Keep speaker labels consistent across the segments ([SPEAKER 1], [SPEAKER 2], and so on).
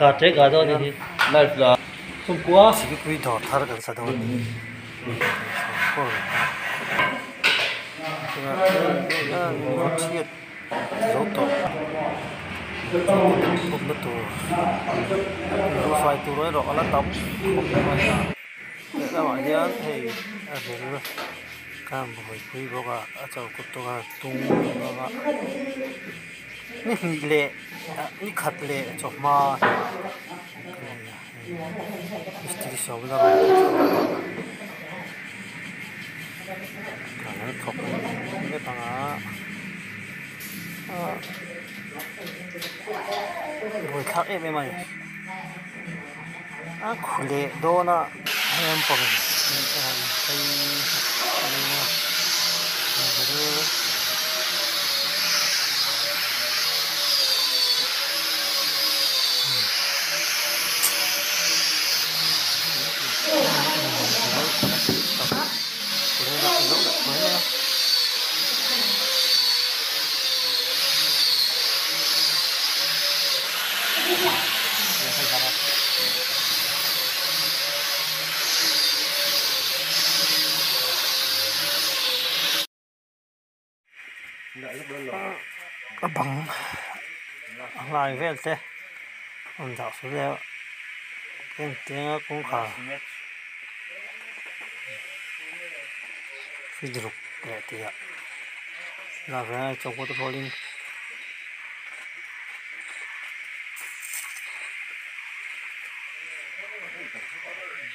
[SPEAKER 1] cả trái cả đó thì
[SPEAKER 2] live là
[SPEAKER 1] không quá
[SPEAKER 3] chỉ cái quy đồ thar cái sao đó nó chia dấu tổ không mất tổ nó phải tổ rồi đó là tấm không phải là các bạn nhớ thì rồi cam bồi quy bộ cái cháu cút to tung cái ni lệ ni khát lệ cho mà Misteri soal da karena top ini tengah buat tak memang aku le dona yang pengen bằng lại về thế ông giáo số liệu tiếng tiếng cũng khá phi được để thì là về trong cái thôi linh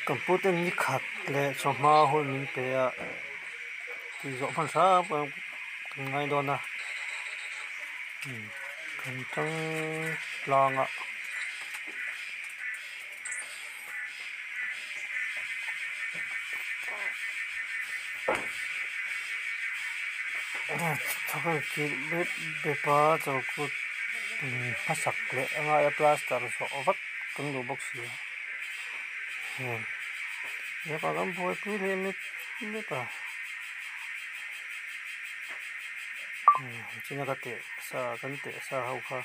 [SPEAKER 3] computer ni khát lệ cho mà hồi mình về thì rõ phần sao ngay đó nè cần trăng long ạ thôi thì biết ba cho cô phát sạc lệ ngay plaster số vắt cần đồ box gì nếu mà làm vui cứ lên biết à chỉ là cái sa cần tệ sa hậu kha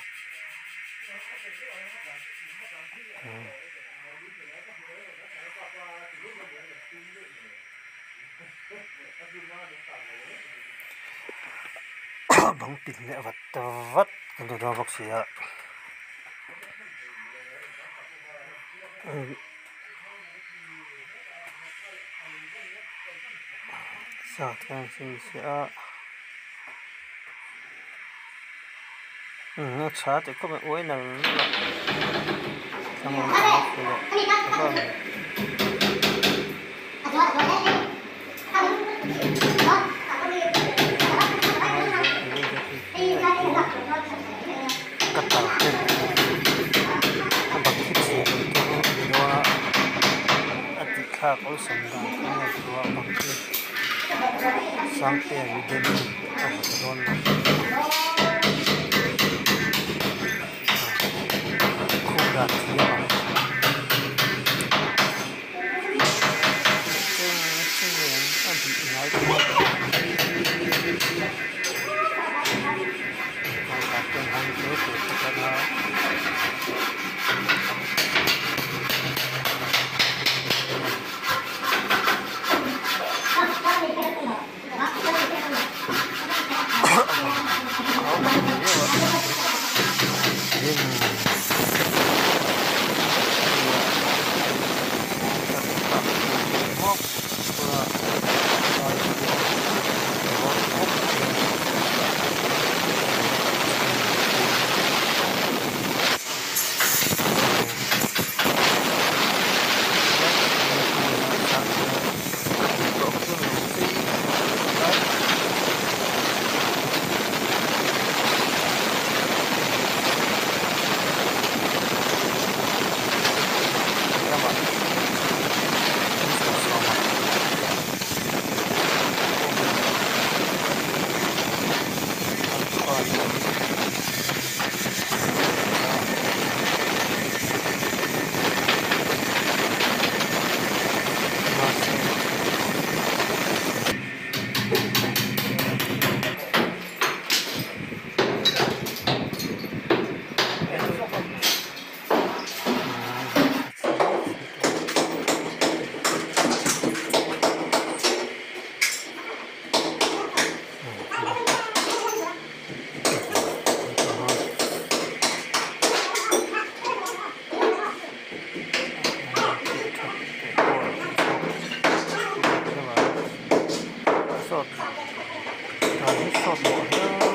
[SPEAKER 3] bằng tiền lệ vật vắt cái đồ bọc xì ạ sa thang xì xì ạ nó chả thì có mấy nào xong rồi cắt tàu trên bằng cái gì nó ăn thịt khác có sẵn là cái này của bằng cái sáng tiền đến con Hãy subscribe cho kênh Ghiền Mì Gõ để không bỏ lỡ cái sọt bỏ nữa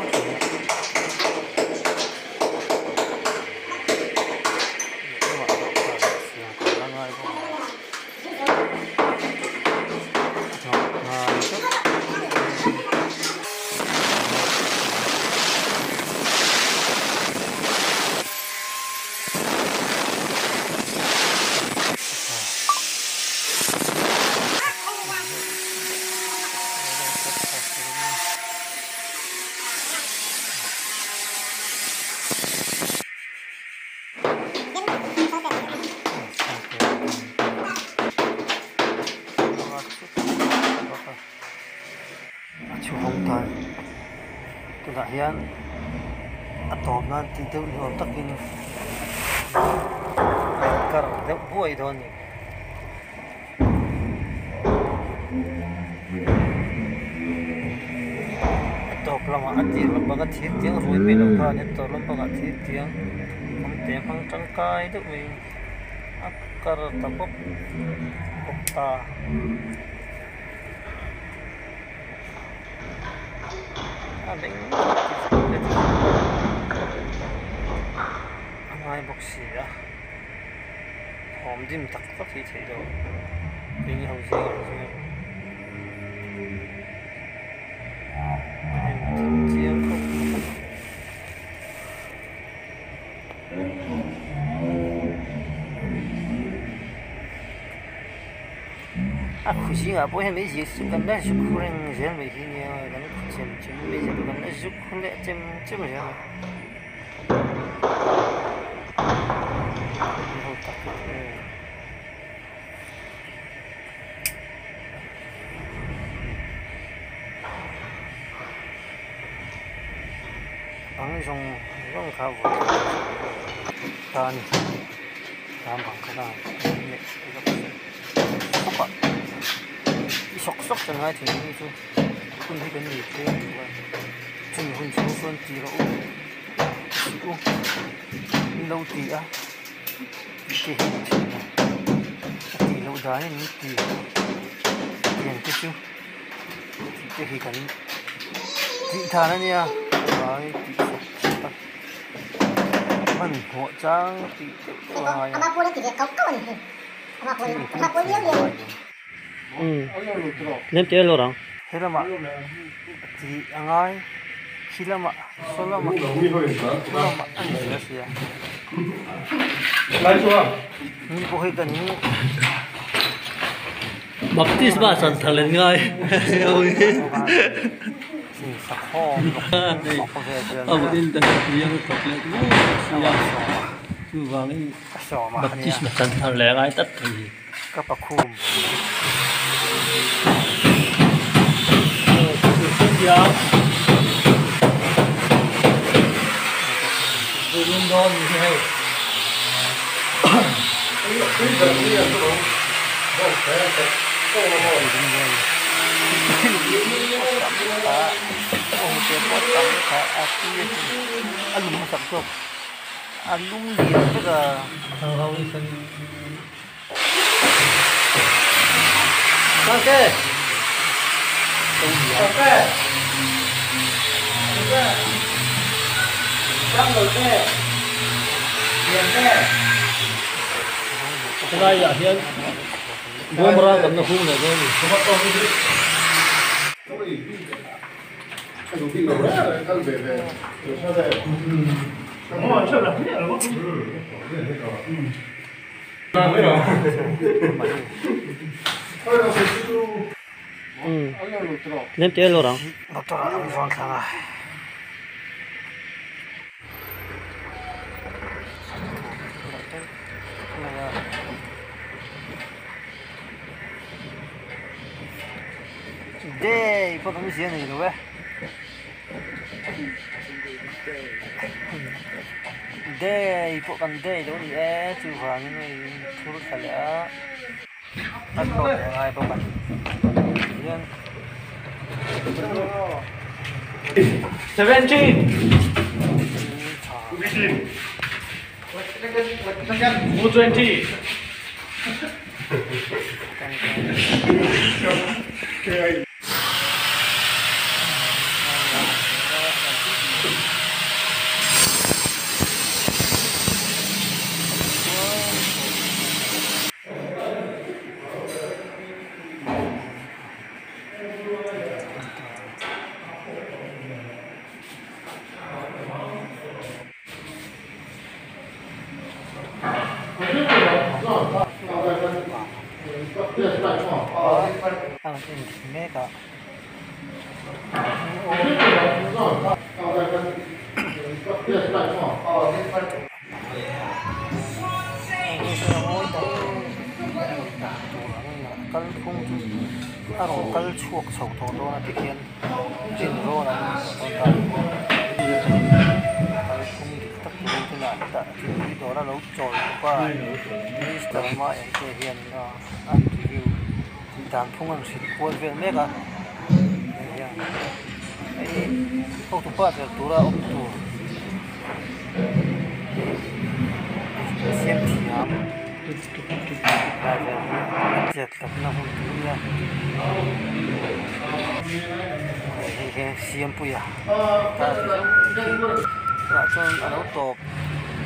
[SPEAKER 3] chú không thay tôi đã hiện atom nan ti tu ni om takin kar de buai don ni atom lama ati lama thi tiang roi pe lo ka ni to lama thi tiang om te phang tang kai tu mi akar tapop ta anh ai bốc xì á hòm dim tắc tắc thì thấy đâu cái gì hậu gì em chiếm không à khu gì à bố em mấy gì sự cần đấy sự khu rèn rèn mấy khi nhiều cái chém chém mấy giờ cần đấy sự khu lệ chém chém mấy giờ bằng dùng dùng khá vô tan tan bằng cái nào sọc sọc chẳng ai thì như chú không thấy cái gì thế chung hôn chú phân tì lâu lâu tì á tì lâu đá nên tì tiền cái chú tì cái cái tì thà nó nha đấy tì sọc mình hộ trang tì ngoài
[SPEAKER 1] ama pura tì cái cốc cốc này ama pura liêu liêu
[SPEAKER 3] nem te lo rang helama ti angai khilama solama solama ani sia
[SPEAKER 2] lai chua
[SPEAKER 3] ni bo he kan ni
[SPEAKER 2] baptisma san thalen ngai oi
[SPEAKER 3] si sa khom
[SPEAKER 2] abu din tan yang tokle sia chu wang
[SPEAKER 3] so ma
[SPEAKER 2] baptisma san thalen ngai tat thì
[SPEAKER 3] ka pa khum
[SPEAKER 2] ya luôn đó như thế này
[SPEAKER 3] alum masak tu alum dia juga
[SPEAKER 2] kalau isan
[SPEAKER 3] oke oke trong rồi ke tiền ke
[SPEAKER 2] cái này là hiện bố mà ra cầm nó phun này thôi
[SPEAKER 3] nem te lo rang motor ang vang khanga đây có cái gì này rồi đây có cần đây đó thì chú hoàng này thu được cả tắt rồi ai có bạn
[SPEAKER 2] 17 220
[SPEAKER 3] Hãy subscribe cho kênh Ghiền Mì Gõ để không bỏ lỡ ang mega kal khung arong kal chuak chho tho do na tikhian jin ro na ton ta kal khung tak tu tu na ta ti do na lo chol pa minister ma em te hian na an review dan thung ang sit pol vel mega ya ai ho tu pa ter tura op tu siam thiam jet tak na hum tu ya he siam pu ya ta ra chon alo top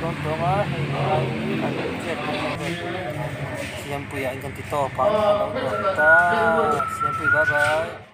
[SPEAKER 3] don to ma he an jet siam pu ya kan ti to pa alo ta siam pu bye bye